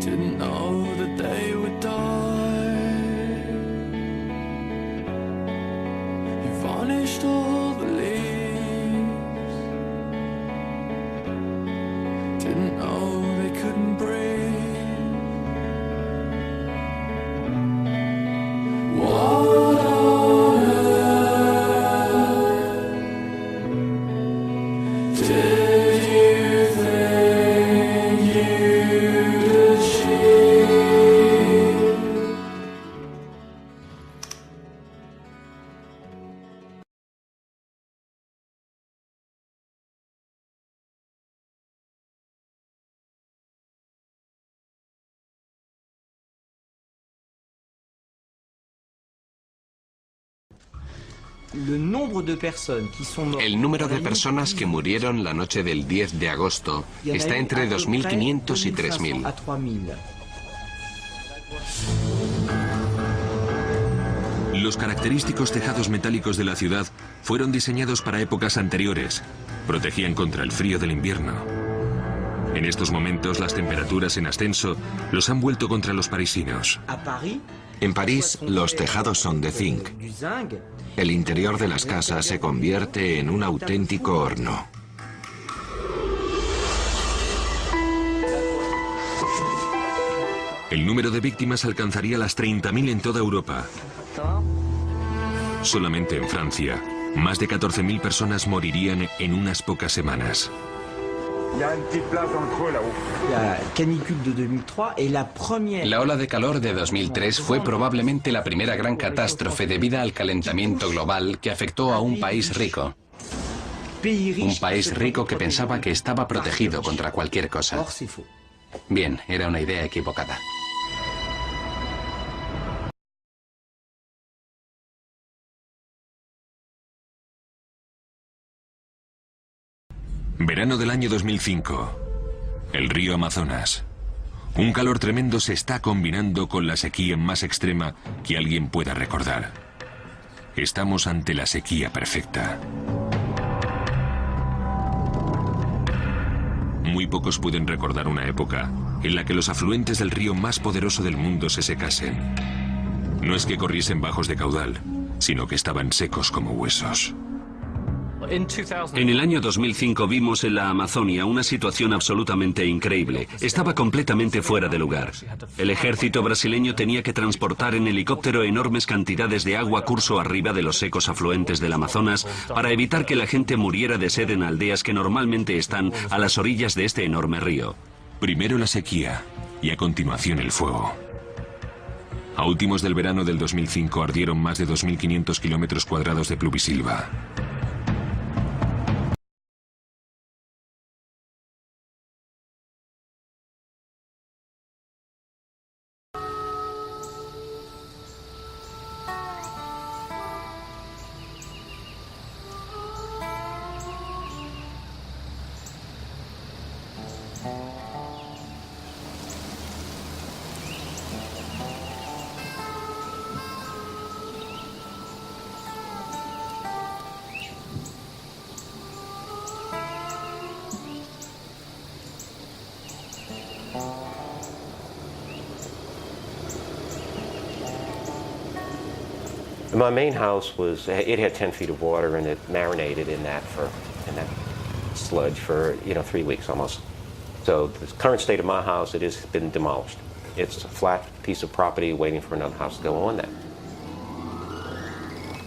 didn't know that they would die. You varnished all the leaves, didn't know they couldn't breathe. What on earth did you think you'd achieve? El número de personas que murieron la noche del 10 de agosto está entre 2.500 y 3.000. Los característicos tejados metálicos de la ciudad fueron diseñados para épocas anteriores. Protegían contra el frío del invierno. En estos momentos, las temperaturas en ascenso los han vuelto contra los parisinos. En París, los tejados son de zinc. El interior de las casas se convierte en un auténtico horno. El número de víctimas alcanzaría las 30.000 en toda Europa. Solamente en Francia, más de 14.000 personas morirían en unas pocas semanas. La ola de calor de 2003 fue probablemente la primera gran catástrofe debida al calentamiento global que afectó a un país rico. Un país rico que pensaba que estaba protegido contra cualquier cosa. Bien, era una idea equivocada. Verano del año 2005. El río Amazonas. Un calor tremendo se está combinando con la sequía más extrema que alguien pueda recordar. Estamos ante la sequía perfecta. Muy pocos pueden recordar una época en la que los afluentes del río más poderoso del mundo se secasen. No es que corriesen bajos de caudal, sino que estaban secos como huesos. En el año 2005 vimos en la Amazonia una situación absolutamente increíble. Estaba completamente fuera de lugar. El ejército brasileño tenía que transportar en helicóptero enormes cantidades de agua curso arriba de los secos afluentes del Amazonas para evitar que la gente muriera de sed en aldeas que normalmente están a las orillas de este enorme río. Primero la sequía y a continuación el fuego. A últimos del verano del 2005 ardieron más de 2.500 kilómetros cuadrados de pluvisilva. My main house it had 10 feet of water and it marinated in that sludge for 3 weeks almost. So the current state of my house, it has been demolished. It's a flat piece of property waiting for another house to go on that.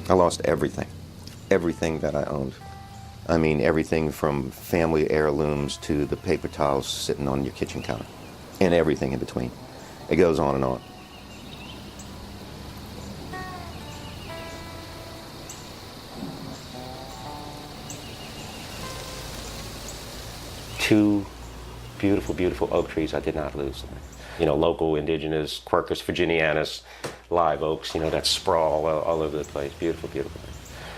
I lost everything that I owned. I mean, everything from family heirlooms to the paper towels sitting on your kitchen counter and everything in between. It goes on and on. Two beautiful, beautiful oak trees I did not lose. Local indigenous Quercus virginianus live oaks, that sprawl all over the place. Beautiful, beautiful.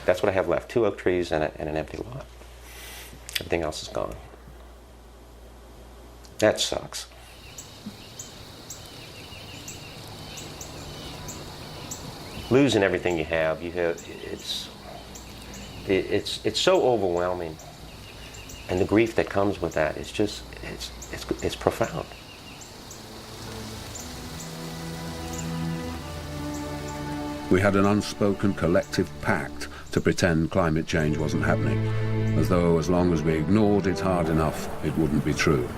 That's what I have left, 2 oak trees and an empty lot. Everything else is gone. That sucks. Losing everything you have, it's so overwhelming. And the grief that comes with that is just, it's profound. We had an unspoken collective pact to pretend climate change wasn't happening, as though as long as we ignored it hard enough, it wouldn't be true.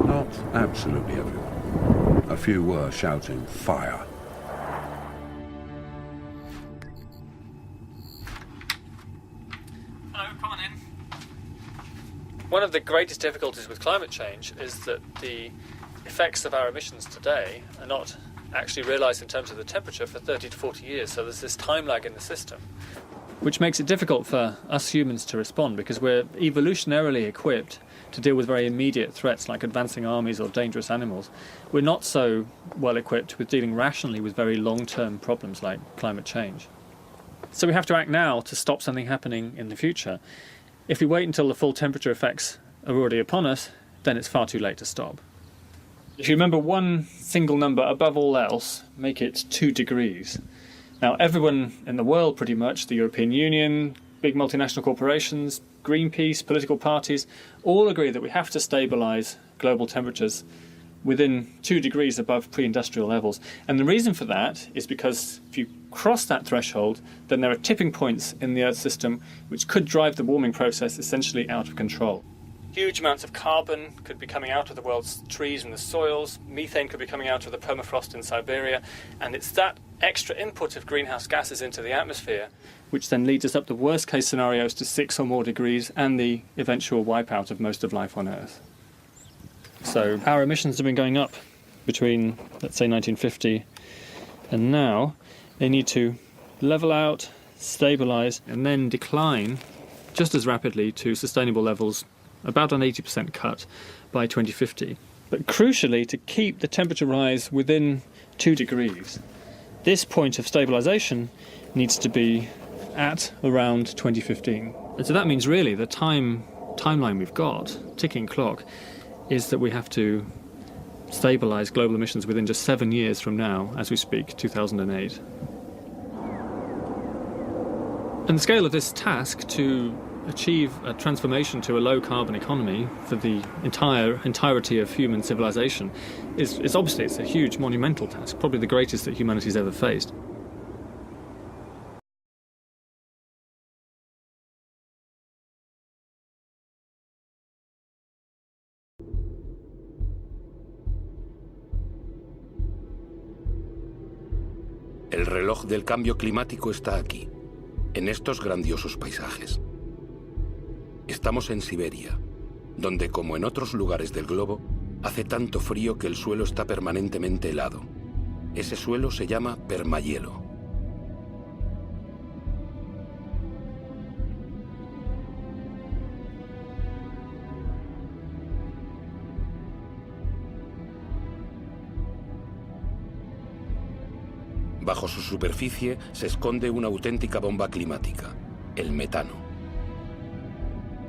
Not absolutely everyone. A few were shouting fire. Hello, come on in. One of the greatest difficulties with climate change is that the effects of our emissions today are not actually realised in terms of the temperature for 30 to 40 years, so there's this time lag in the system, which makes it difficult for us humans to respond because we're evolutionarily equipped to deal with very immediate threats like advancing armies or dangerous animals. We're not so well equipped with dealing rationally with very long-term problems like climate change. So we have to act now to stop something happening in the future. If we wait until the full temperature effects are already upon us, then it's far too late to stop. If you remember one single number above all else, make it 2 degrees. Now, everyone in the world, pretty much, the European Union, big multinational corporations, Greenpeace, political parties, all agree that we have to stabilise global temperatures within 2 degrees above pre-industrial levels. And the reason for that is because if you cross that threshold, then there are tipping points in the Earth system which could drive the warming process essentially out of control. Huge amounts of carbon could be coming out of the world's trees and the soils, methane could be coming out of the permafrost in Siberia, and it's that extra input of greenhouse gases into the atmosphere which then leads us up the worst case scenarios to 6 or more degrees and the eventual wipeout of most of life on Earth. So our emissions have been going up between, let's say, 1950 and now. They need to level out, stabilise, and then decline just as rapidly to sustainable levels, about an 80% cut by 2050. But crucially, to keep the temperature rise within 2 degrees, this point of stabilisation needs to be at around 2015. And so that means really the timeline we've got, ticking clock, is that we have to stabilise global emissions within just 7 years from now, as we speak, 2008. And the scale of this task to achieve a transformation to a low-carbon economy for the entirety of human civilization is obviously it's a huge, monumental task, probably the greatest that humanity's ever faced. El reloj del cambio climático está aquí, en estos grandiosos paisajes. Estamos en Siberia, donde, como en otros lugares del globo, hace tanto frío que el suelo está permanentemente helado. Ese suelo se llama permahielo. Bajo su superficie se esconde una auténtica bomba climática, el metano.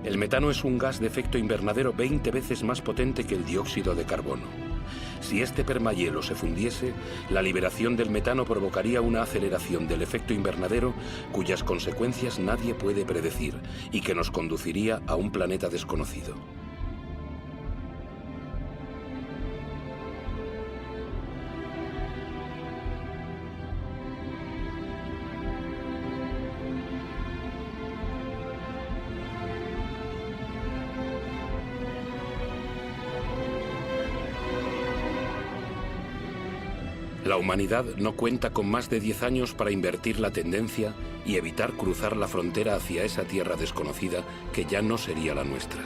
El metano es un gas de efecto invernadero 20 veces más potente que el dióxido de carbono. Si este permahielo se fundiese, la liberación del metano provocaría una aceleración del efecto invernadero cuyas consecuencias nadie puede predecir y que nos conduciría a un planeta desconocido. La humanidad no cuenta con más de 10 años para invertir la tendencia y evitar cruzar la frontera hacia esa tierra desconocida que ya no sería la nuestra.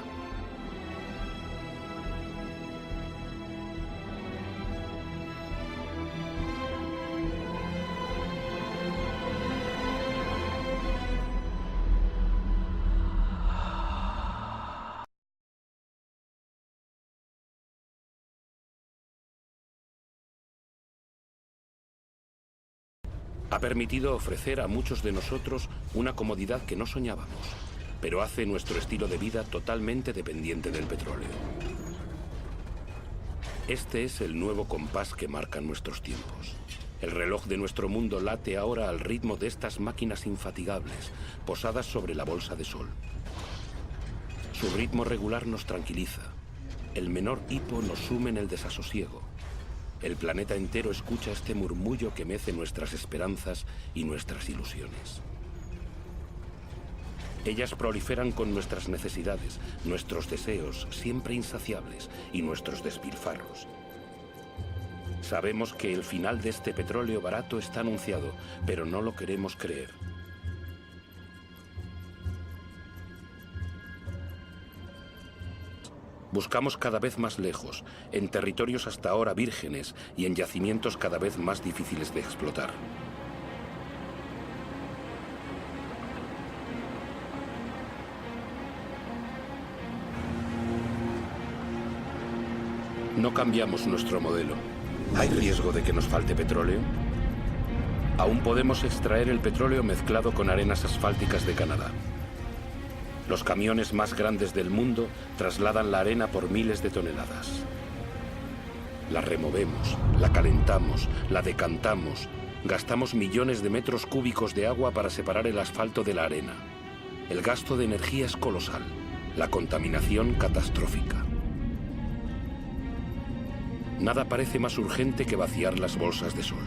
Ha permitido ofrecer a muchos de nosotros una comodidad que no soñábamos, pero hace nuestro estilo de vida totalmente dependiente del petróleo. Este es el nuevo compás que marca nuestros tiempos. El reloj de nuestro mundo late ahora al ritmo de estas máquinas infatigables, posadas sobre la bolsa de sol. Su ritmo regular nos tranquiliza. El menor hipo nos sume en el desasosiego. El planeta entero escucha este murmullo que mece nuestras esperanzas y nuestras ilusiones. Ellas proliferan con nuestras necesidades, nuestros deseos siempre insaciables y nuestros despilfarros. Sabemos que el final de este petróleo barato está anunciado, pero no lo queremos creer. Buscamos cada vez más lejos, en territorios hasta ahora vírgenes y en yacimientos cada vez más difíciles de explotar. No cambiamos nuestro modelo. ¿Hay riesgo de que nos falte petróleo? Aún podemos extraer el petróleo mezclado con arenas asfálticas de Canadá. Los camiones más grandes del mundo trasladan la arena por miles de toneladas. La removemos, la calentamos, la decantamos, gastamos millones de metros cúbicos de agua para separar el asfalto de la arena. El gasto de energía es colosal, la contaminación catastrófica. Nada parece más urgente que vaciar las bolsas de sol.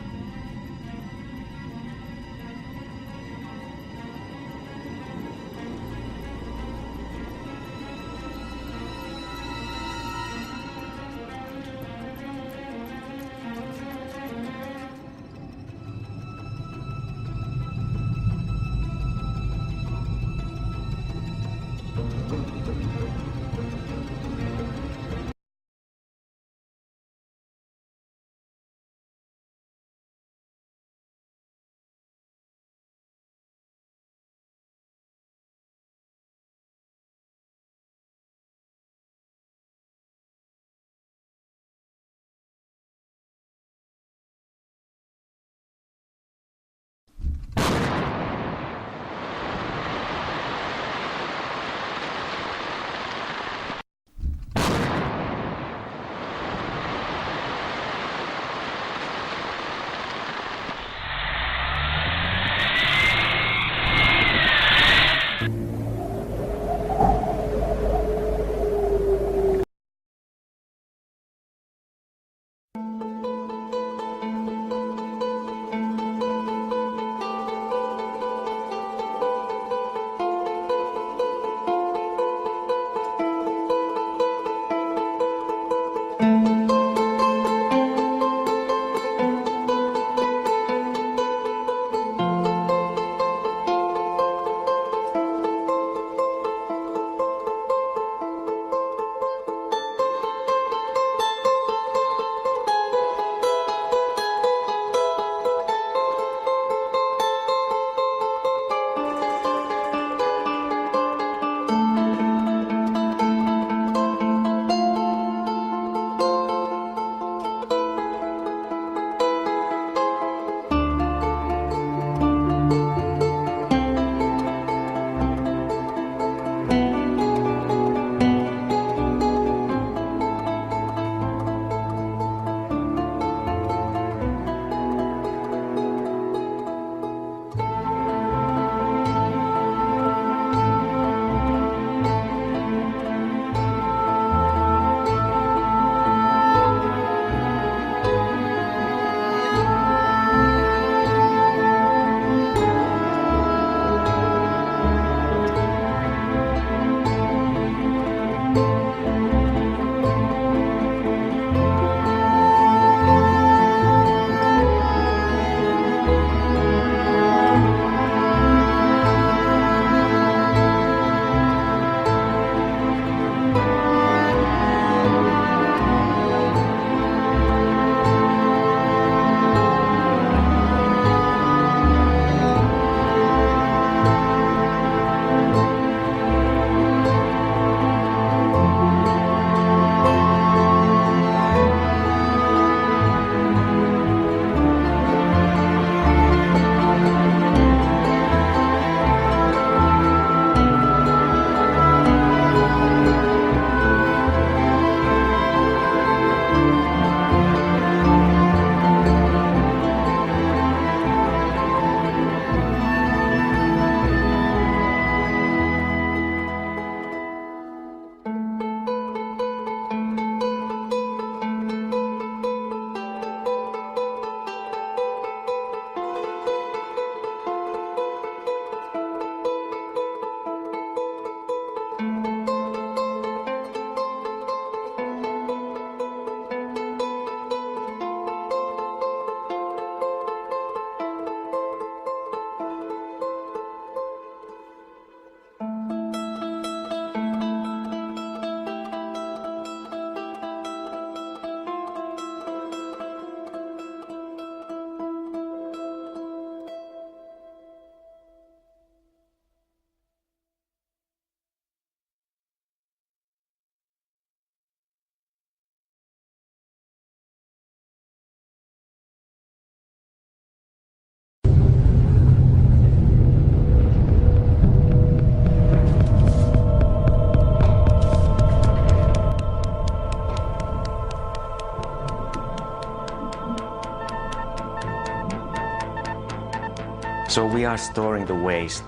So we are storing the waste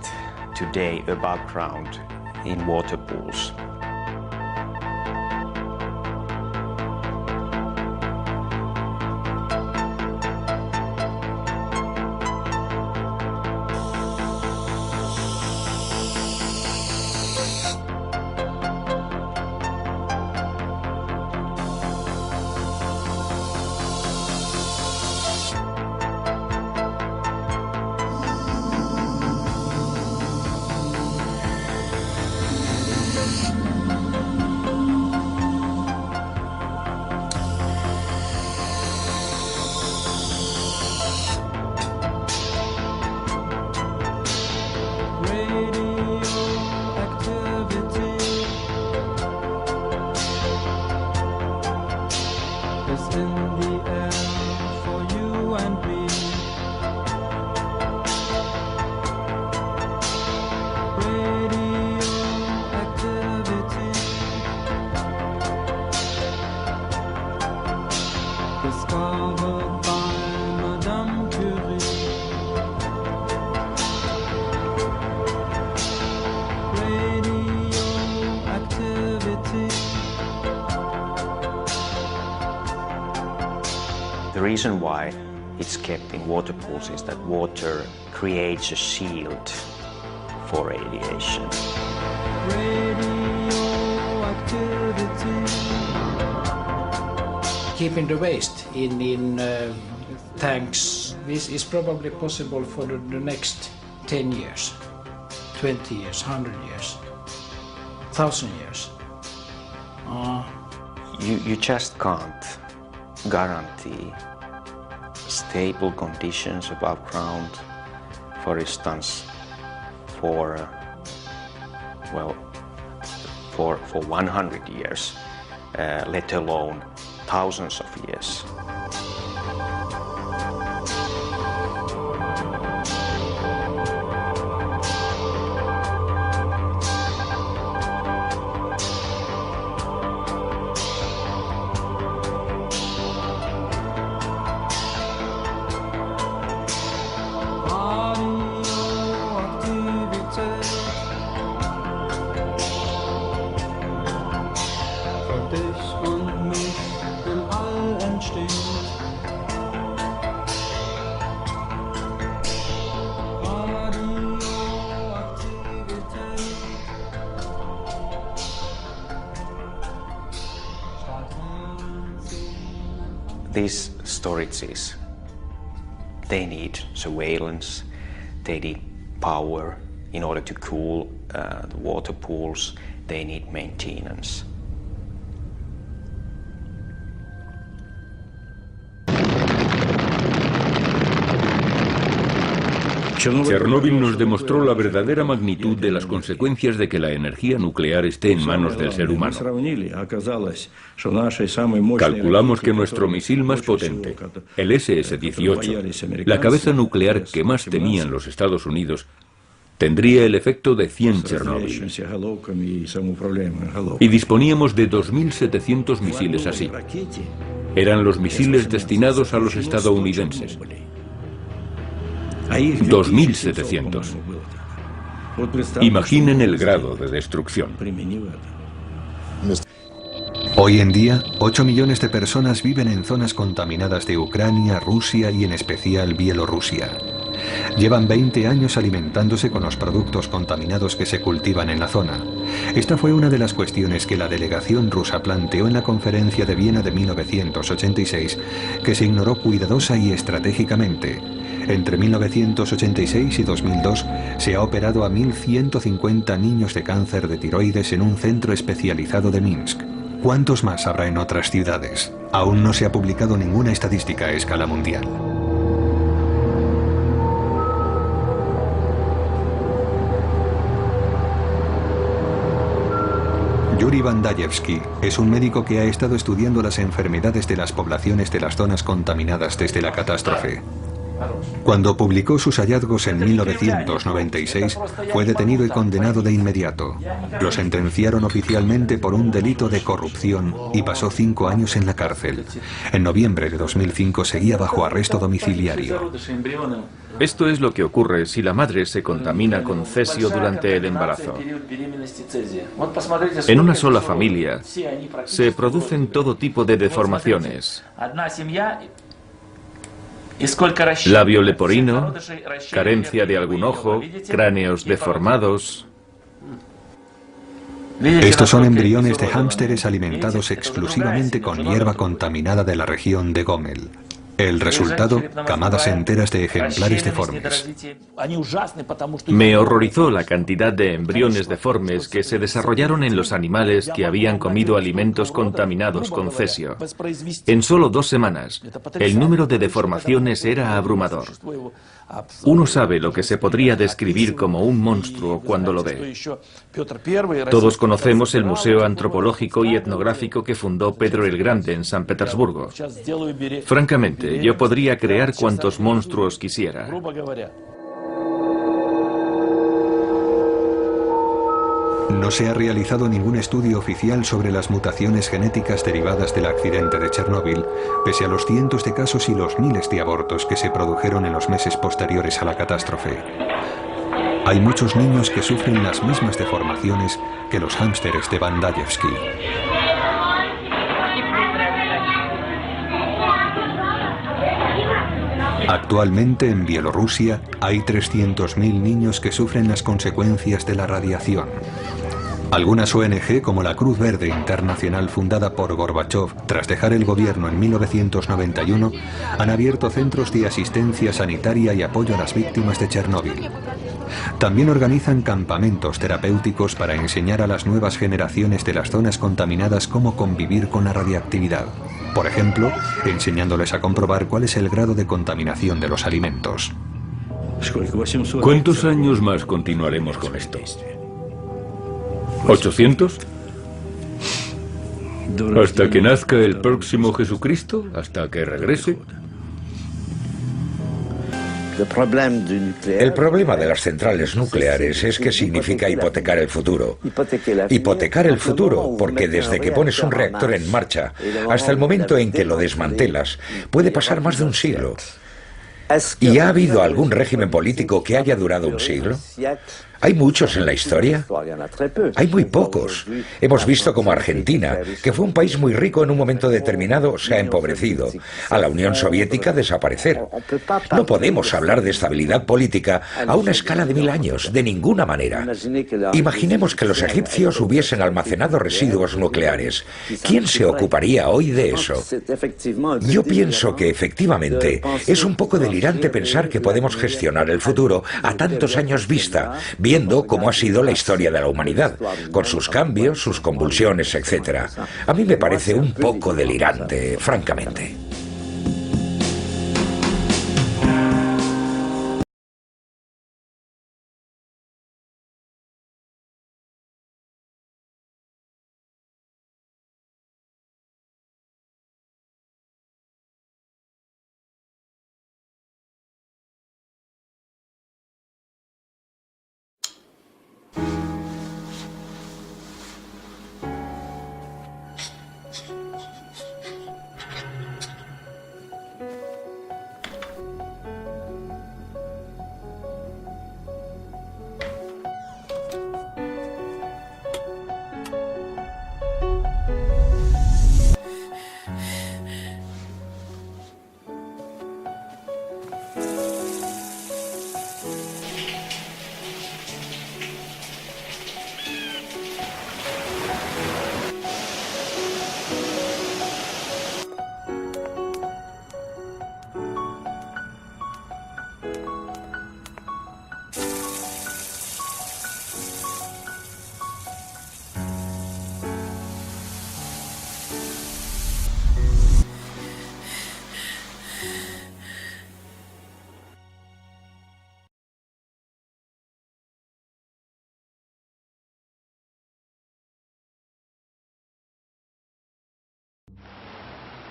today above ground in water pools. The reason why it's kept in water pools is that water creates a shield for radiation. Keeping the waste in tanks, this is probably possible for the next 10 years, 20 years, 100 years, 1,000 years. You just can't guarantee stable conditions above ground, for instance, for 100 years, let alone thousands of years. These storages, they need surveillance, they need power in order to cool the water pools, they need maintenance. Chernóbil nos demostró la verdadera magnitud de las consecuencias de que la energía nuclear esté en manos del ser humano. Calculamos que nuestro misil más potente, el SS-18, la cabeza nuclear que más temían los Estados Unidos, tendría el efecto de 100 Chernóbil. Y disponíamos de 2.700 misiles así. Eran los misiles destinados a los estadounidenses. 2.700. Imaginen el grado de destrucción. Hoy en día, 8 millones de personas viven en zonas contaminadas de Ucrania, Rusia y en especial Bielorrusia. Llevan 20 años alimentándose con los productos contaminados que se cultivan en la zona. Esta fue una de las cuestiones que la delegación rusa planteó en la conferencia de Viena de 1986, que se ignoró cuidadosa y estratégicamente. Entre 1986 y 2002 se ha operado a 1.150 niños de cáncer de tiroides en un centro especializado de Minsk. ¿Cuántos más habrá en otras ciudades? Aún no se ha publicado ninguna estadística a escala mundial. Yuri Bandayevsky es un médico que ha estado estudiando las enfermedades de las poblaciones de las zonas contaminadas desde la catástrofe. Cuando publicó sus hallazgos en 1996, fue detenido y condenado de inmediato. Lo sentenciaron oficialmente por un delito de corrupción y pasó 5 años en la cárcel. En noviembre de 2005 seguía bajo arresto domiciliario. Esto es lo que ocurre si la madre se contamina con cesio durante el embarazo. En una sola familia se producen todo tipo de deformaciones. Labio leporino, carencia de algún ojo, cráneos deformados. Estos son embriones de hámsteres alimentados exclusivamente con hierba contaminada de la región de Gomel. El resultado, camadas enteras de ejemplares deformes. Me horrorizó la cantidad de embriones deformes que se desarrollaron en los animales que habían comido alimentos contaminados con cesio. En solo 2 semanas, el número de deformaciones era abrumador. Uno sabe lo que se podría describir como un monstruo cuando lo ve. Todos conocemos el Museo Antropológico y Etnográfico que fundó Pedro el Grande en San Petersburgo. Francamente, yo podría crear cuantos monstruos quisiera. No se ha realizado ningún estudio oficial sobre las mutaciones genéticas derivadas del accidente de Chernóbil, pese a los cientos de casos y los miles de abortos que se produjeron en los meses posteriores a la catástrofe. Hay muchos niños que sufren las mismas deformaciones que los hámsteres de Bandayevsky. Actualmente en Bielorrusia hay 300.000 niños que sufren las consecuencias de la radiación. Algunas ONG, como la Cruz Verde Internacional fundada por Gorbachov tras dejar el gobierno en 1991, han abierto centros de asistencia sanitaria y apoyo a las víctimas de Chernóbil. También organizan campamentos terapéuticos para enseñar a las nuevas generaciones de las zonas contaminadas cómo convivir con la radiactividad. Por ejemplo, enseñándoles a comprobar cuál es el grado de contaminación de los alimentos. ¿Cuántos años más continuaremos con esto? ¿800? ¿Hasta que nazca el próximo Jesucristo? ¿Hasta que regrese? El problema de las centrales nucleares es que significa hipotecar el futuro. Hipotecar el futuro, porque desde que pones un reactor en marcha hasta el momento en que lo desmantelas, puede pasar más de un siglo. ¿Y ha habido algún régimen político que haya durado un siglo? ¿Hay muchos en la historia? Hay muy pocos. Hemos visto como Argentina, que fue un país muy rico en un momento determinado, se ha empobrecido. A la Unión Soviética desaparecer. No podemos hablar de estabilidad política a una escala de 1000 años, de ninguna manera. Imaginemos que los egipcios hubiesen almacenado residuos nucleares. ¿Quién se ocuparía hoy de eso? Yo pienso que efectivamente es un poco delirante pensar que podemos gestionar el futuro a tantos años vista, viendo cómo ha sido la historia de la humanidad, con sus cambios, sus convulsiones, etc. A mí me parece un poco delirante, francamente.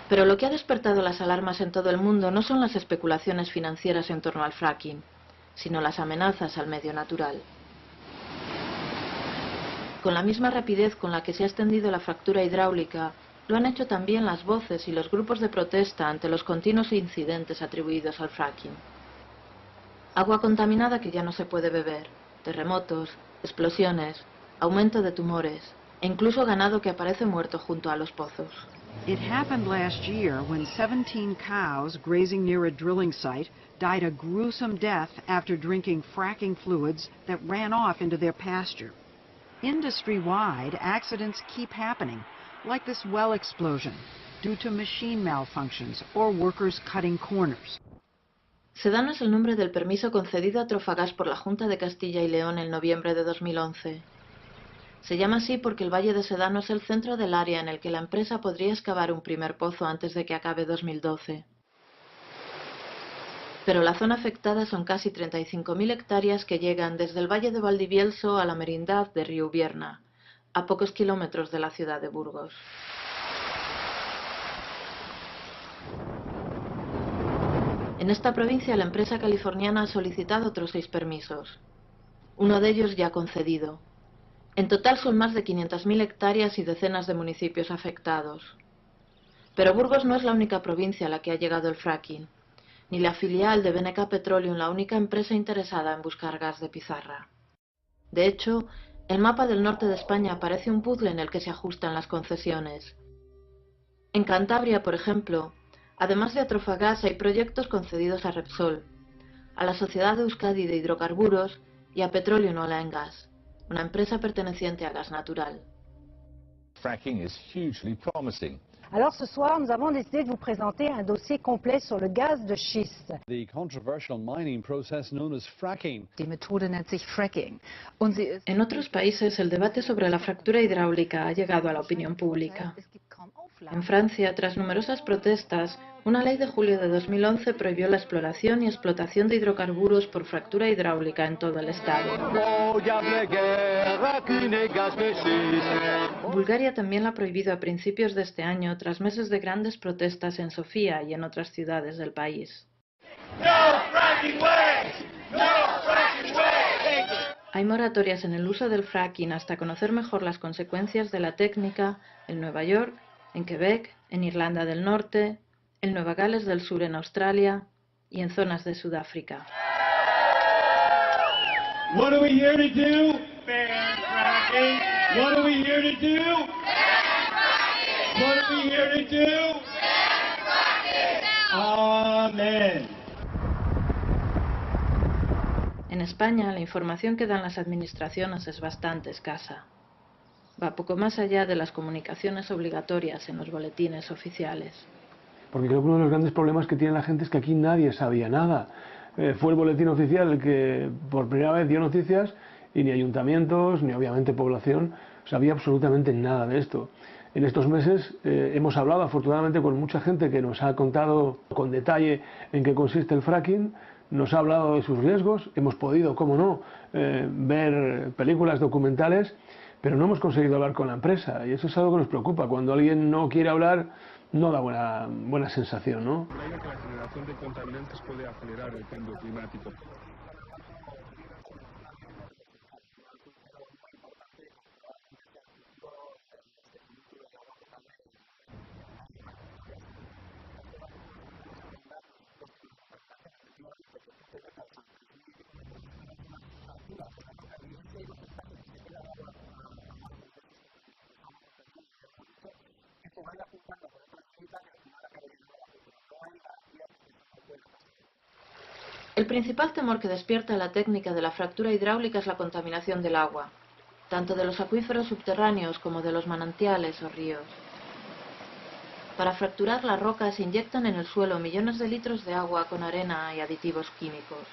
Pero lo que ha despertado las alarmas en todo el mundo no son las especulaciones financieras en torno al fracking, sino las amenazas al medio natural. Con la misma rapidez con la que se ha extendido la fractura hidráulica, lo han hecho también las voces y los grupos de protesta ante los continuos incidentes atribuidos al fracking. Agua contaminada que ya no se puede beber, terremotos, explosiones, aumento de tumores e incluso ganado que aparece muerto junto a los pozos. It happened last year when 17 cows grazing near a drilling site died a gruesome death after drinking fracking fluids that ran off into their pasture. Industry-wide, accidents keep happening, like this well explosion, due to machine malfunctions or workers cutting corners. Sedano es el nombre del permiso concedido a Trofagás por la Junta de Castilla y León en noviembre de 2011. Se llama así porque el Valle de Sedano es el centro del área en el que la empresa podría excavar un primer pozo antes de que acabe 2012. Pero la zona afectada son casi 35.000 hectáreas que llegan desde el Valle de Valdivielso a la merindad de Río Ubierna, a pocos kilómetros de la ciudad de Burgos. En esta provincia la empresa californiana ha solicitado otros 6 permisos. Uno de ellos ya concedido. En total son más de 500.000 hectáreas y decenas de municipios afectados. Pero Burgos no es la única provincia a la que ha llegado el fracking, ni la filial de BNK Petroleum la única empresa interesada en buscar gas de pizarra. De hecho, el mapa del norte de España parece un puzzle en el que se ajustan las concesiones. En Cantabria, por ejemplo, además de a Trofagás hay proyectos concedidos a Repsol, a la Sociedad de Euskadi de Hidrocarburos y a Petroleum Oil and Gas, una empresa perteneciente a gas natural. Fracking is hugely promising. Alors ce soir, nous avons décidé de vous présenter un dossier complet sur le gaz de schiste. The controversial mining process known as fracking. Die Methode nennt sich Fracking. En otros países, el debate sobre la fractura hidráulica ha llegado a la opinión pública. En Francia, tras numerosas protestas, una ley de julio de 2011 prohibió la exploración y explotación de hidrocarburos por fractura hidráulica en todo el estado. Bulgaria también la ha prohibido a principios de este año, tras meses de grandes protestas en Sofía y en otras ciudades del país. Hay moratorias en el uso del fracking hasta conocer mejor las consecuencias de la técnica en Nueva York, en Quebec, en Irlanda del Norte, en Nueva Gales del Sur en Australia y en zonas de Sudáfrica. What are we here to do? Ban fracking. What are we here to do? Ban fracking. What are we here to do? Ban fracking. Amén. En España, la información que dan las administraciones es bastante escasa. Va poco más allá de las comunicaciones obligatorias en los boletines oficiales. Porque creo que uno de los grandes problemas que tiene la gente es que aquí nadie sabía nada. Fue el boletín oficial el que por primera vez dio noticias y ni ayuntamientos, ni obviamente población, sabía absolutamente nada de esto. En estos meses hemos hablado afortunadamente con mucha gente que nos ha contado con detalle en qué consiste el fracking, nos ha hablado de sus riesgos, hemos podido, cómo no, ver películas documentales, pero no hemos conseguido hablar con la empresa y eso es algo que nos preocupa. Cuando alguien no quiere hablar, no da buena sensación, ¿no? Que la generación de contaminantes puede acelerar el cambio climático. El principal temor que despierta la técnica de la fractura hidráulica es la contaminación del agua, tanto de los acuíferos subterráneos como de los manantiales o ríos. Para fracturar la roca se inyectan en el suelo millones de litros de agua con arena y aditivos químicos.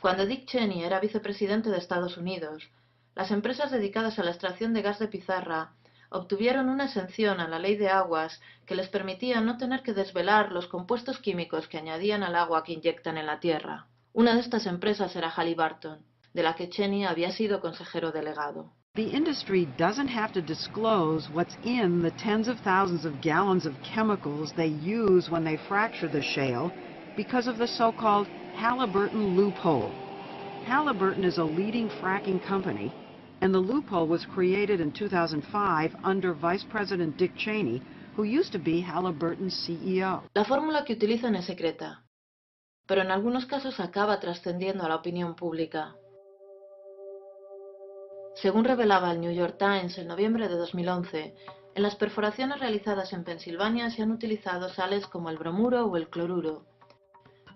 Cuando Dick Cheney era vicepresidente de Estados Unidos, las empresas dedicadas a la extracción de gas de pizarra obtuvieron una exención a la ley de aguas que les permitía no tener que desvelar los compuestos químicos que añadían al agua que inyectan en la tierra. Una de estas empresas era Halliburton. de la que Cheney había sido consejero delegado. The industry doesn't have to disclose what's in the tens of thousands of gallons of chemicals they use when they fracture the shale because of the so-called Halliburton loophole. Halliburton is a leading fracking company, and the loophole was created in 2005 under Vice President Dick Cheney, who used to be Halliburton's CEO. La fórmula que utilizan es secreta, pero en algunos casos acaba trascendiendo a la opinión pública. Según revelaba el New York Times en noviembre de 2011, en las perforaciones realizadas en Pensilvania se han utilizado sales como el bromuro o el cloruro,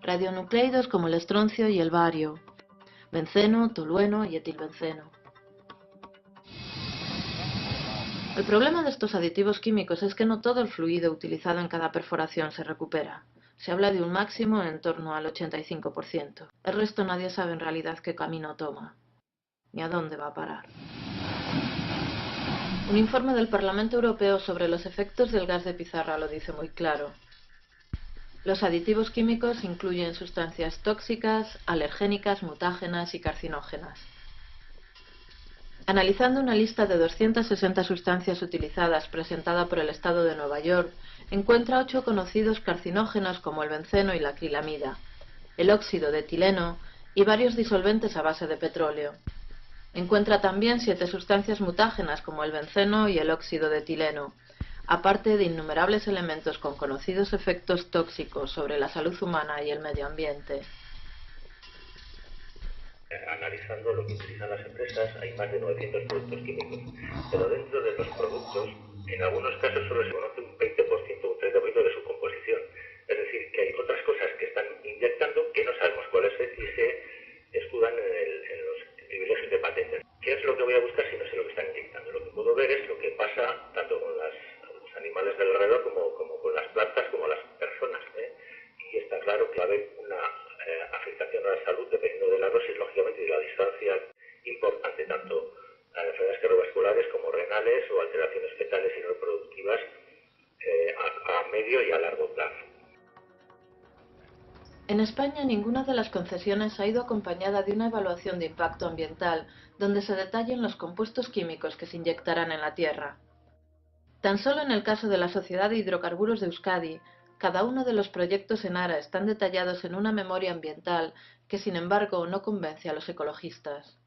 radionucleidos como el estroncio y el bario, benceno, tolueno y etilbenceno. El problema de estos aditivos químicos es que no todo el fluido utilizado en cada perforación se recupera. Se habla de un máximo en torno al 85%. El resto nadie sabe en realidad qué camino toma, ni a dónde va a parar. Un informe del Parlamento Europeo sobre los efectos del gas de pizarra lo dice muy claro. Los aditivos químicos incluyen sustancias tóxicas, alergénicas, mutágenas y carcinógenas. Analizando una lista de 260 sustancias utilizadas presentada por el Estado de Nueva York, encuentra 8 conocidos carcinógenos como el benceno y la acrilamida, el óxido de etileno y varios disolventes a base de petróleo. Encuentra también 7 sustancias mutágenas como el benceno y el óxido de etileno, aparte de innumerables elementos con conocidos efectos tóxicos sobre la salud humana y el medio ambiente. Analizando lo que utilizan las empresas, hay más de 900 productos químicos, pero dentro de los productos, en algunos casos solo se conoce un 20% o un 30% de su composición. Es decir, que hay otras cosas que están inyectando que no sabemos cuáles es y se escudan en los privilegios de patentes. ¿Qué es lo que voy a buscar si no sé lo que están inyectando? Lo que puedo ver es lo que pasa tanto con los animales del alrededor como con las plantas como las personas, y está claro que va a haber una afectación a la salud dependiendo de la dosis, lógicamente, y de la distancia importante, tanto a enfermedades cardiovasculares como renales o alteraciones fetales y reproductivas a medio y a largo plazo. En España ninguna de las concesiones ha ido acompañada de una evaluación de impacto ambiental donde se detallen los compuestos químicos que se inyectarán en la tierra. Tan solo en el caso de la Sociedad de Hidrocarburos de Euskadi, cada uno de los proyectos en ARA están detallados en una memoria ambiental que, sin embargo, no convence a los ecologistas.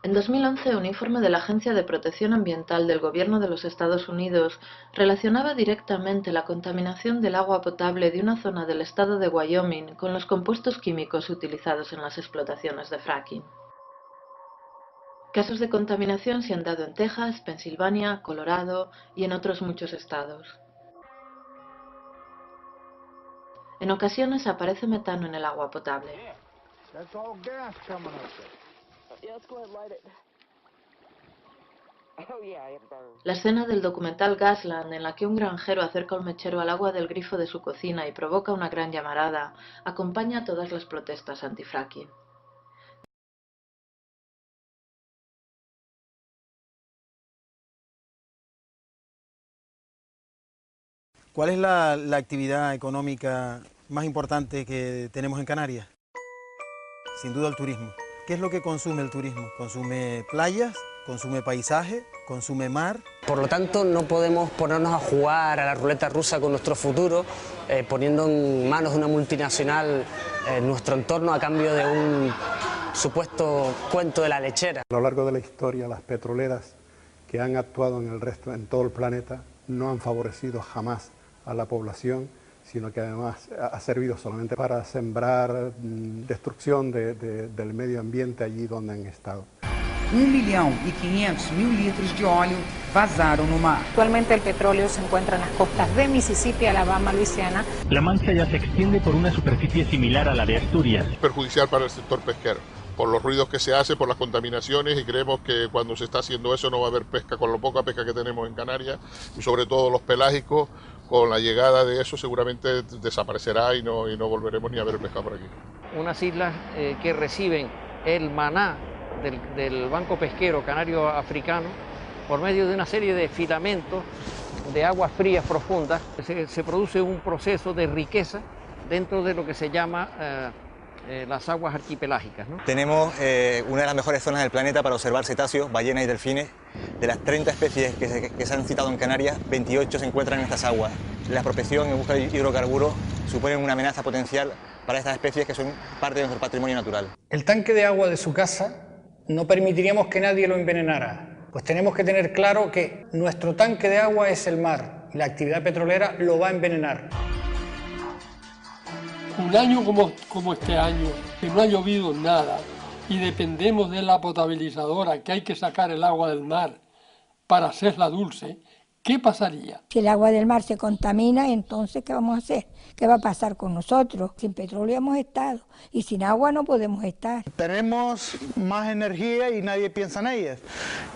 En 2011, un informe de la Agencia de Protección Ambiental del Gobierno de los Estados Unidos relacionaba directamente la contaminación del agua potable de una zona del estado de Wyoming con los compuestos químicos utilizados en las explotaciones de fracking. Casos de contaminación se han dado en Texas, Pensilvania, Colorado y en otros muchos estados. En ocasiones aparece metano en el agua potable. La escena del documental Gasland, en la que un granjero acerca un mechero al agua del grifo de su cocina y provoca una gran llamarada, acompaña a todas las protestas antifracking. ¿Cuál es la actividad económica más importante que tenemos en Canarias? Sin duda el turismo. ¿Qué es lo que consume el turismo? Consume playas, consume paisaje, consume mar. Por lo tanto, no podemos ponernos a jugar a la ruleta rusa con nuestro futuro, poniendo en manos de una multinacional nuestro entorno a cambio de supuesto cuento de la lechera. A lo largo de la historia, las petroleras que han actuado en todo el planeta no han favorecido jamás a la población, sino que además ha servido solamente para sembrar destrucción del medio ambiente allí donde han estado. 1.500.000 litros de óleo vazaron no mar. Actualmente el petróleo se encuentra en las costas de Mississippi, Alabama, Luisiana. La mancha ya se extiende por una superficie similar a la de Asturias. Perjudicial para el sector pesquero, por los ruidos que se hace, por las contaminaciones, y creemos que cuando se está haciendo eso no va a haber pesca, con la poca pesca que tenemos en Canarias, y sobre todo los pelágicos, con la llegada de eso seguramente desaparecerá y no volveremos ni a ver pesca por aquí. Unas islas que reciben el maná del Banco Pesquero Canario Africano por medio de una serie de filamentos de aguas frías profundas. Se produce un proceso de riqueza dentro de lo que se llama las aguas archipelágicas, ¿no? Tenemos una de las mejores zonas del planeta para observar cetáceos, ballenas y delfines. De las 30 especies que se han citado en Canarias, 28 se encuentran en estas aguas. La prospección en busca de hidrocarburos supone una amenaza potencial para estas especies que son parte de nuestro patrimonio natural. El tanque de agua de su casa no permitiríamos que nadie lo envenenara, pues tenemos que tener claro que nuestro tanque de agua es el mar y la actividad petrolera lo va a envenenar. Un año como este año, que no ha llovido nada y dependemos de la potabilizadora, que hay que sacar el agua del mar para hacerla dulce, ¿qué pasaría? Si el agua del mar se contamina, entonces ¿qué vamos a hacer? ¿Qué va a pasar con nosotros? Sin petróleo hemos estado y sin agua no podemos estar. Tenemos más energía y nadie piensa en ellas,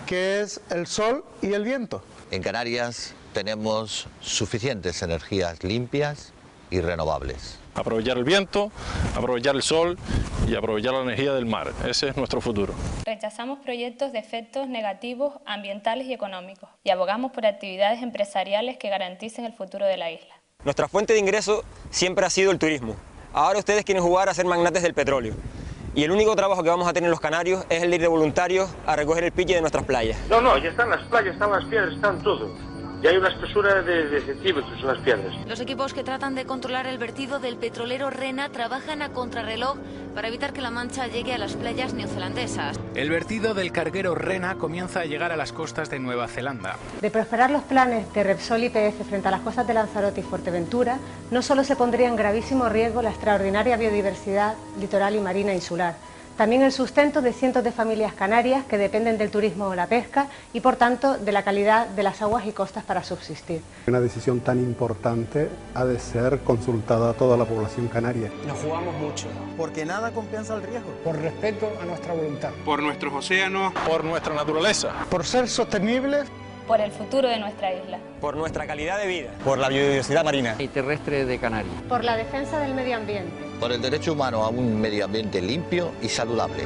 que es el sol y el viento. En Canarias tenemos suficientes energías limpias y renovables. Aprovechar el viento, aprovechar el sol y aprovechar la energía del mar. Ese es nuestro futuro. Rechazamos proyectos de efectos negativos ambientales y económicos y abogamos por actividades empresariales que garanticen el futuro de la isla. Nuestra fuente de ingreso siempre ha sido el turismo. Ahora ustedes quieren jugar a ser magnates del petróleo. Y el único trabajo que vamos a tener los canarios es el de ir de voluntarios a recoger el pique de nuestras playas. No, ya están las playas, están las piedras, están todo. Ya hay una espesura de centímetros en las piedras. Los equipos que tratan de controlar el vertido del petrolero Rena trabajan a contrarreloj para evitar que la mancha llegue a las playas neozelandesas. El vertido del carguero Rena comienza a llegar a las costas de Nueva Zelanda. De prosperar los planes de Repsol y YPF frente a las costas de Lanzarote y Fuerteventura, no solo se pondría en gravísimo riesgo la extraordinaria biodiversidad litoral y marina insular, también el sustento de cientos de familias canarias que dependen del turismo o la pesca y, por tanto, de la calidad de las aguas y costas para subsistir. Una decisión tan importante ha de ser consultada a toda la población canaria. Nos jugamos mucho. Porque nada compensa el riesgo. Por respeto a nuestra voluntad. Por nuestros océanos. Por nuestra naturaleza. Por ser sostenibles. Por el futuro de nuestra isla. Por nuestra calidad de vida. Por la biodiversidad marina y terrestre de Canarias. Por la defensa del medio ambiente. Por el derecho humano a un medio ambiente limpio y saludable.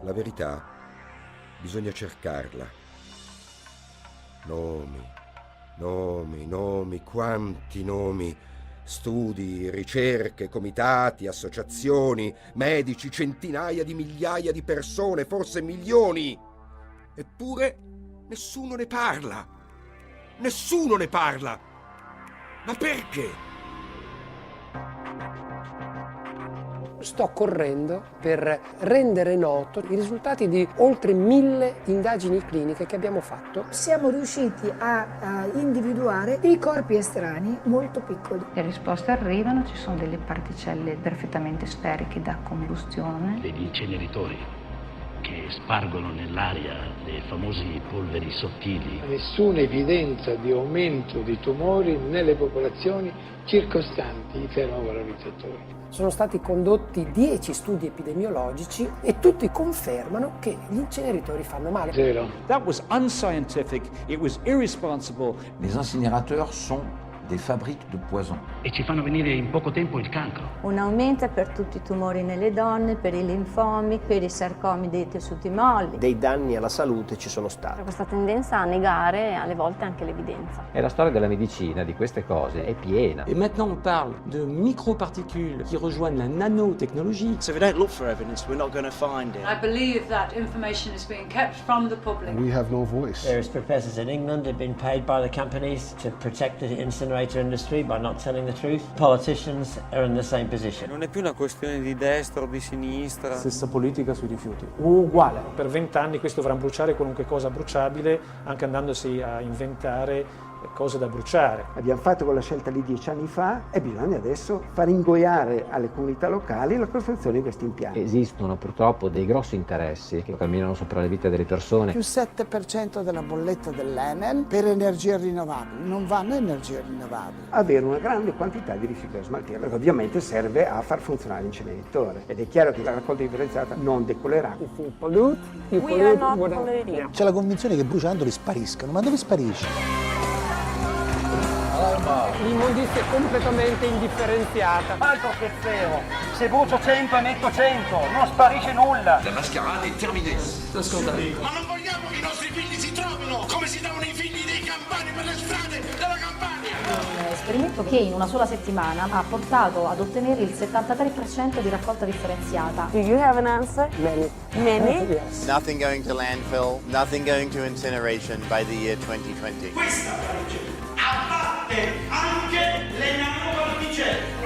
La verità bisogna cercarla. Nomi, quanti nomi. Studi, ricerche, comitati, associazioni, medici, centinaia di migliaia di persone, forse milioni. Eppure nessuno ne parla. Nessuno ne parla. Ma perché? Sto correndo per rendere noto i risultati di oltre 1000 indagini cliniche che abbiamo fatto. Siamo riusciti a individuare dei corpi estranei molto piccoli. Le risposte arrivano, ci sono delle particelle perfettamente sferiche da combustione. Degli inceneritori che spargono nell'aria dei famosi polveri sottili. Nessuna evidenza di aumento di tumori nelle popolazioni circostanti i termovalorizzatori. Sono stati condotti 10 studi epidemiologici e tutti confermano che gli inceneritori fanno male. Zero. That was unscientific, it was irresponsible. Les incinérateurs sont des fabriques de poison. E ci fanno venire in poco tempo il cancro. Un aumento per tutti i tumori nelle donne, per i linfomi, per i sarcomi dei tessuti molli. Dei danni alla salute ci sono stati. Questa tendenza a negare alle volte anche l'evidenza. E la storia della medicina di queste cose è piena. Et maintenant on parle de microparticules qui rejoignent la nanotechnologie. So if we don't look for evidence, we're not going to find it. I believe that information is being kept from the public. We have no voice. Various professors in England have been paid by the companies to protect the incinerator industry by not telling the truth. Politicians are in the same position. Non è più una questione di destra o di sinistra. Stessa politica sui rifiuti, uguale. Per 20 anni questo dovrà bruciare qualunque cosa bruciabile, anche andandosi a inventare cose da bruciare. Abbiamo fatto quella scelta lì 10 anni fa e bisogna adesso far ingoiare alle comunità locali la costruzione di questi impianti. Esistono purtroppo dei grossi interessi che camminano sopra le vite delle persone. Più 7% della bolletta dell'Enel per energie rinnovabili, non vanno energie rinnovabili. Avere una grande quantità di rifiuti da smaltire, che ovviamente serve a far funzionare l'inceneritore. Ed è chiaro che la raccolta differenziata non decolerà. C'è la convinzione che bruciandoli spariscano, ma dove sparisce? L'immondizia è completamente indifferenziata. Altro che zero, se brucio 100 emetto 100, non sparisce nulla. La mascherade è terminée. Ascolta. Ma non vogliamo che i nostri figli si trovino come si davano i figli dei campani per le strade della Campania. Un esperimento che in una sola settimana ha portato ad ottenere il 73% di raccolta differenziata. Do you have an answer? Many. Yes. Nothing going to landfill, nothing going to incineration by the year 2020. Questa legge abbatte anche le nanoparticelle.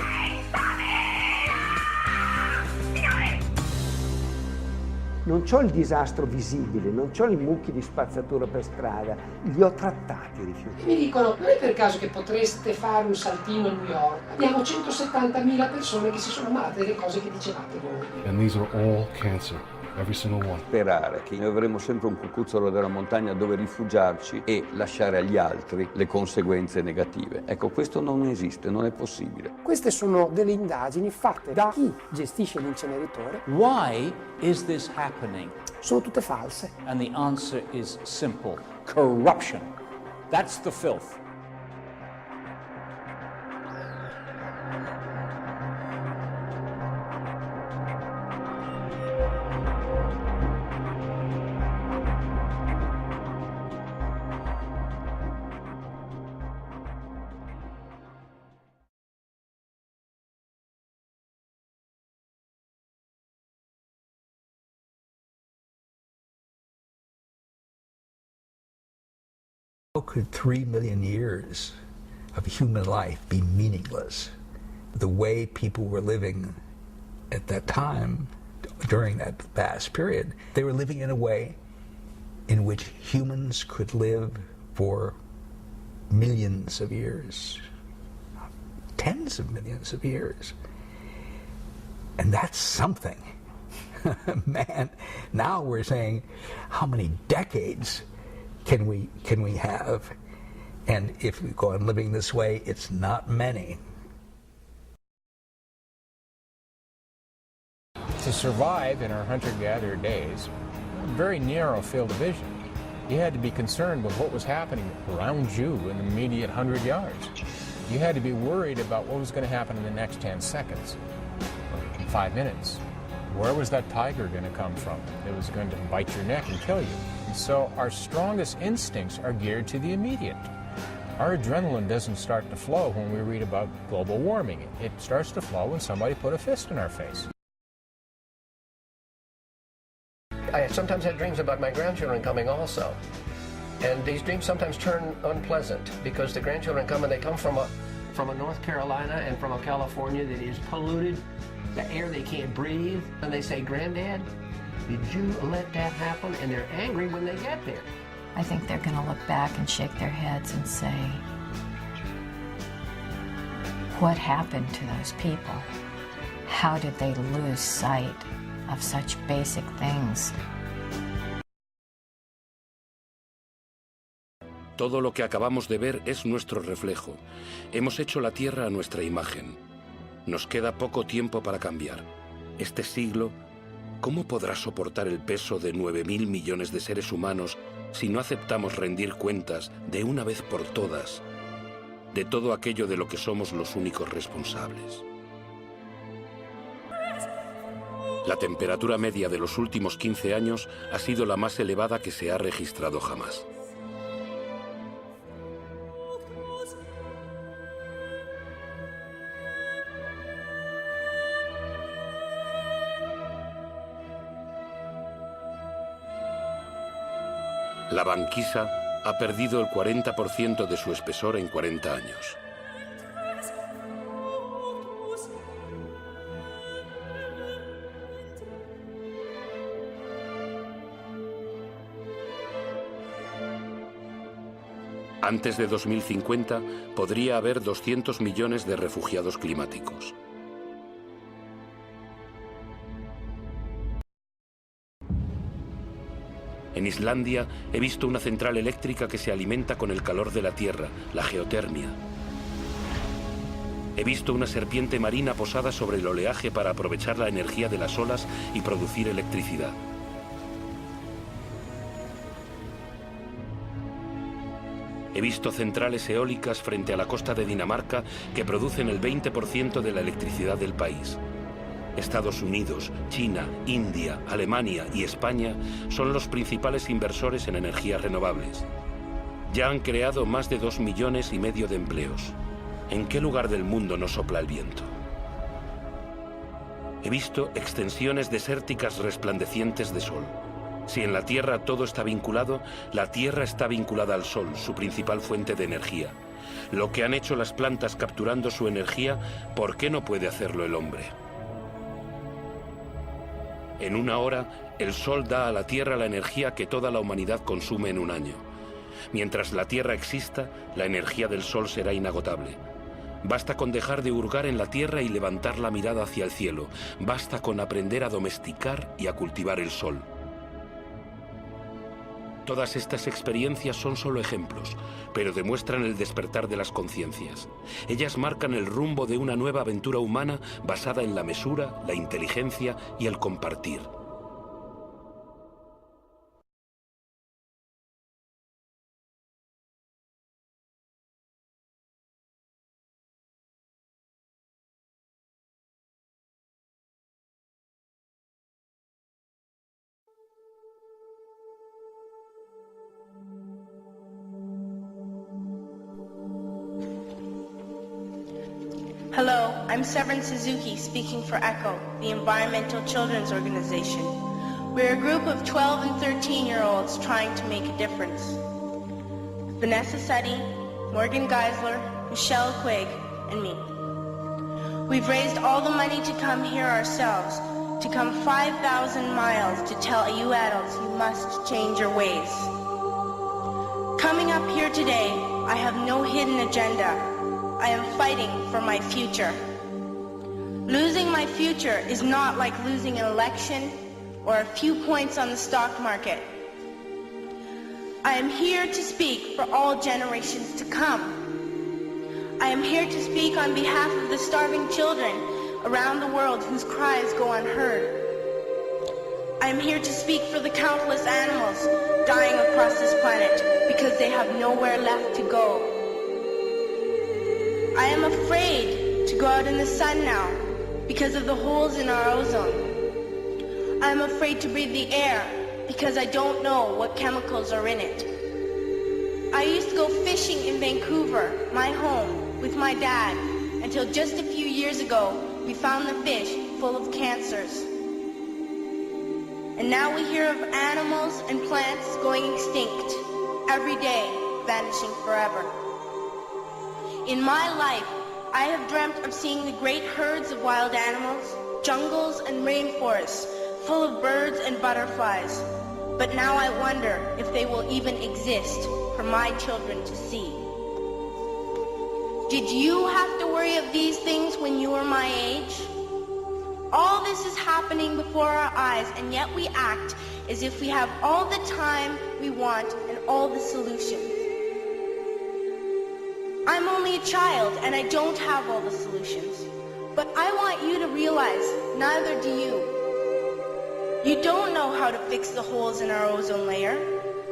Non c'ho il disastro visibile, non c'ho i mucchi di spazzatura per strada, li ho trattati i rifiuti. Mi dicono, non è per caso che potreste fare un saltino a New York? Abbiamo 170.000 persone che si sono ammalate delle cose che dicevate voi. And these are all cancer. Every single one. Sperare che noi avremo sempre un cucuzzolo della montagna dove rifugiarci e lasciare agli altri le conseguenze negative. Ecco, questo non esiste, non è possibile. Queste sono delle indagini fatte da chi gestisce l'inceneritore. Why is this happening? Sono tutte false. And the answer is simple. Corruption. That's the filth. How could 3 million years of human life be meaningless? The way people were living at that time, during that vast period, they were living in a way in which humans could live for millions of years, tens of millions of years. And that's something. Man, now we're saying, how many decades can we have? And if we go on living this way, it's not many. To survive in our hunter-gatherer days, very narrow field of vision. You had to be concerned with what was happening around you in the immediate 100 yards. You had to be worried about what was going to happen in the next 10 seconds, or 5 minutes. Where was that tiger going to come from? It was going to bite your neck and kill you. And so our strongest instincts are geared to the immediate. Our adrenaline doesn't start to flow when we read about global warming. It starts to flow when somebody put a fist in our face. I sometimes had dreams about my grandchildren coming also. And these dreams sometimes turn unpleasant because the grandchildren come and they come from a North Carolina and from a California that is polluted, the air they can't breathe. And they say, "Granddad, did you let that happen?" And they're angry when they get there. I think they're going to look back and shake their heads and say, what happened to those people? How did they lose sight of such basic things? Todo lo que acabamos de ver es nuestro reflejo. Hemos hecho la Tierra a nuestra imagen. Nos queda poco tiempo para cambiar. Este siglo, ¿cómo podrá soportar el peso de 9.000 millones de seres humanos si no aceptamos rendir cuentas de una vez por todas de todo aquello de lo que somos los únicos responsables? La temperatura media de los últimos 15 años ha sido la más elevada que se ha registrado jamás. La banquisa ha perdido el 40% de su espesor en 40 años. Antes de 2050 podría haber 200 millones de refugiados climáticos. En Islandia he visto una central eléctrica que se alimenta con el calor de la tierra, la geotermia. He visto una serpiente marina posada sobre el oleaje para aprovechar la energía de las olas y producir electricidad. He visto centrales eólicas frente a la costa de Dinamarca que producen el 20% de la electricidad del país. Estados Unidos, China, India, Alemania y España son los principales inversores en energías renovables. Ya han creado más de 2,5 millones de empleos. ¿En qué lugar del mundo no sopla el viento? He visto extensiones desérticas resplandecientes de sol. Si en la Tierra todo está vinculado, la Tierra está vinculada al Sol, su principal fuente de energía. Lo que han hecho las plantas capturando su energía, ¿por qué no puede hacerlo el hombre? En una hora, el Sol da a la Tierra la energía que toda la humanidad consume en un año. Mientras la Tierra exista, la energía del Sol será inagotable. Basta con dejar de hurgar en la Tierra y levantar la mirada hacia el cielo. Basta con aprender a domesticar y a cultivar el Sol. Todas estas experiencias son solo ejemplos, pero demuestran el despertar de las conciencias. Ellas marcan el rumbo de una nueva aventura humana basada en la mesura, la inteligencia y el compartir. Hello, I'm Severin Suzuki speaking for ECHO, the Environmental Children's Organization. We're a group of 12 and 13-year-olds trying to make a difference. Vanessa Seti, Morgan Geisler, Michelle Quigg, and me. We've raised all the money to come here ourselves, to come 5,000 miles to tell you adults you must change your ways. Coming up here today, I have no hidden agenda. I am fighting for my future. Losing my future is not like losing an election or a few points on the stock market. I am here to speak for all generations to come. I am here to speak on behalf of the starving children around the world whose cries go unheard. I am here to speak for the countless animals dying across this planet because they have nowhere left to go. I am afraid to go out in the sun now because of the holes in our ozone. I am afraid to breathe the air because I don't know what chemicals are in it. I used to go fishing in Vancouver, my home, with my dad, until just a few years ago we found the fish full of cancers. And now we hear of animals and plants going extinct, every day vanishing forever. In my life, I have dreamt of seeing the great herds of wild animals, jungles and rainforests full of birds and butterflies. But now I wonder if they will even exist for my children to see. Did you have to worry of these things when you were my age? All this is happening before our eyes, and yet we act as if we have all the time we want and all the solutions. I'm only a child and I don't have all the solutions, But I want you to realize, neither do you. You don't know how to fix the holes in our ozone layer.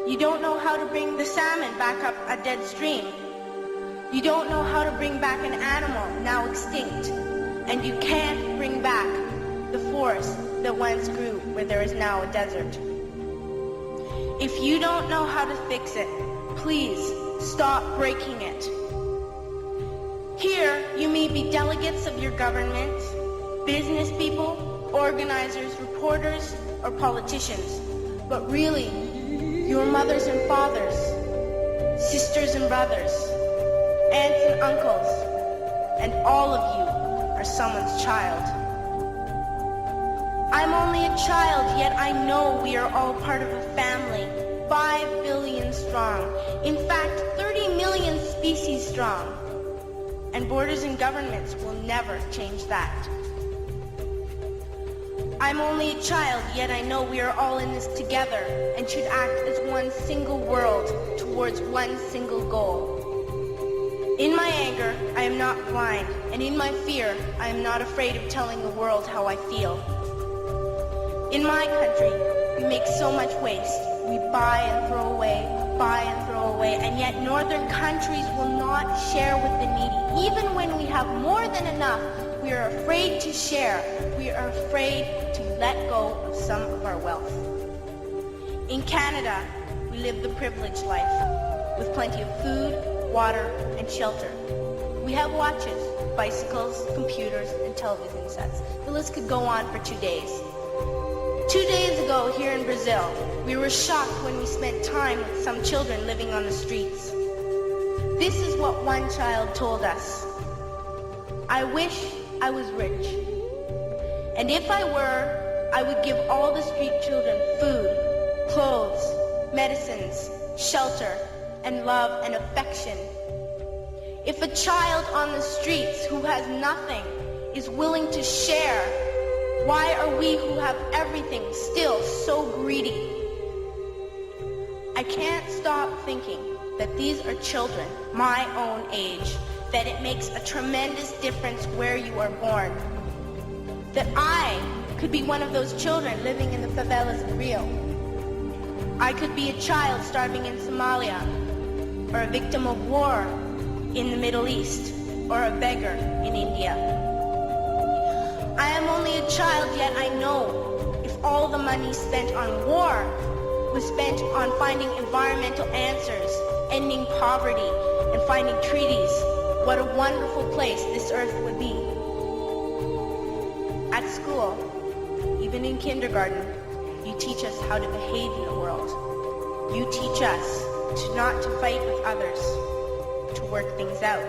You don't know how to bring the salmon back up a dead stream. You don't know how to bring back an animal now extinct. And you can't bring back the forest that once grew where there is now a desert. If you don't know how to fix it, please stop breaking it. Here, you may be delegates of your government, business people, organizers, reporters, or politicians, but really, your mothers and fathers, sisters and brothers, aunts and uncles, and all of you are someone's child. I'm only a child, yet I know we are all part of a family, 5 billion strong. In fact, 30 million species strong. And borders and governments will never change that. I'm only a child, yet I know we are all in this together and should act as one single world towards one single goal. In my anger, I am not blind, and in my fear, I am not afraid of telling the world how I feel. In my country, we make so much waste. We buy and throw away, and yet northern countries will not share with the needy. Even when we have more than enough, we are afraid to share. We are afraid to let go of some of our wealth. In Canada, we live the privileged life, with plenty of food, water, and shelter. We have watches, bicycles, computers, and television sets. The list could go on for 2 days. 2 days ago, here in Brazil, we were shocked when we spent time with some children living on the streets. This is what one child told us. I wish I was rich. And if I were, I would give all the street children food, clothes, medicines, shelter, and love and affection. If a child on the streets who has nothing is willing to share, why are we who have everything still so greedy? I can't stop thinking that these are children my own age, that it makes a tremendous difference where you are born. That I could be one of those children living in the favelas of Rio. I could be a child starving in Somalia, or a victim of war in the Middle East, or a beggar in India. I am only a child, yet I know if all the money spent on war was spent on finding environmental answers, ending poverty, and finding treaties, what a wonderful place this earth would be. At school, even in kindergarten, you teach us how to behave in the world. You teach us not to fight with others, to work things out,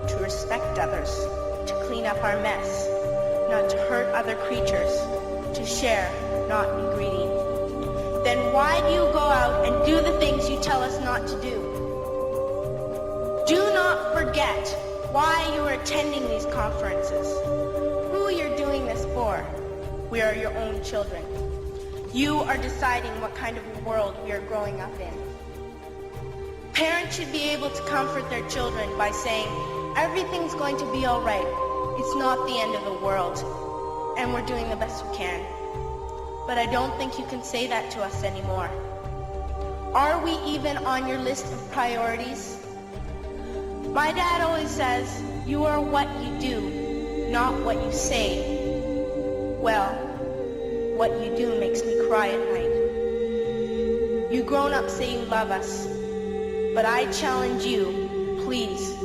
to respect others, to clean up our mess, not to hurt other creatures, to share, not be greedy. Then why do you go out and do the things you tell us not to do? Do not forget why you are attending these conferences, who you're doing this for. We are your own children. You are deciding what kind of a world we are growing up in. Parents should be able to comfort their children by saying, everything's going to be all right. It's not the end of the world, and we're doing the best we can. But I don't think you can say that to us anymore. Are we even on your list of priorities? My dad always says, you are what you do, not what you say. Well, what you do makes me cry at night. You grown-ups say you love us, but I challenge you, please,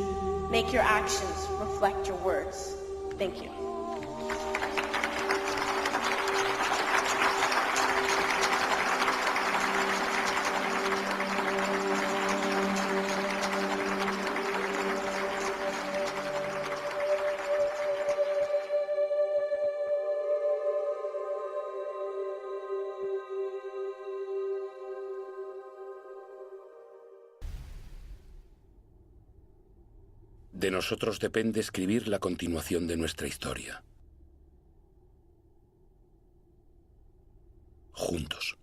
make your actions reflect your words. Thank you. De nosotros depende escribir la continuación de nuestra historia. Juntos.